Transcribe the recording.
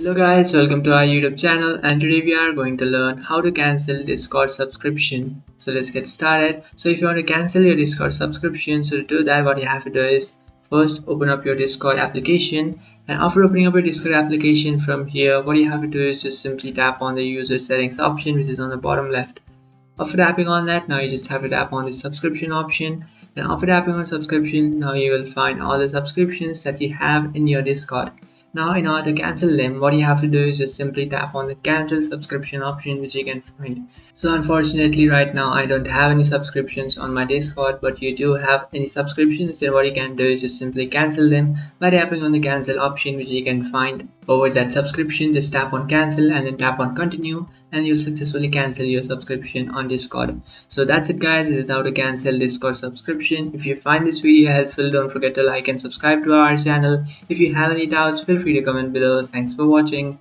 Hello guys, welcome to our YouTube channel, and today we are going to learn how to cancel Discord subscription. So let's get started. So if you want to cancel your Discord subscription, so to do that what you have to do is first open up your Discord application, and after opening up your Discord application from here, what you have to do is just simply tap on the user settings option which is on the bottom left. After tapping on that, now you just have to tap on the subscription option, and after tapping on subscription, now you will find all the subscriptions that you have in your Discord. Now in order to cancel them, what you have to do is just simply tap on the cancel subscription option which you can find. So unfortunately right now I don't have any subscriptions on my Discord, but you do have any subscriptions, then what you can do is just simply cancel them by tapping on the cancel option which you can find over that subscription. Just tap on cancel and then tap on continue, and you'll successfully cancel your subscription on Discord. So that's it guys, this is how to cancel Discord subscription. If you find this video helpful, don't forget to like and subscribe to our channel. If you have any doubts, feel free to comment below. Thanks for watching.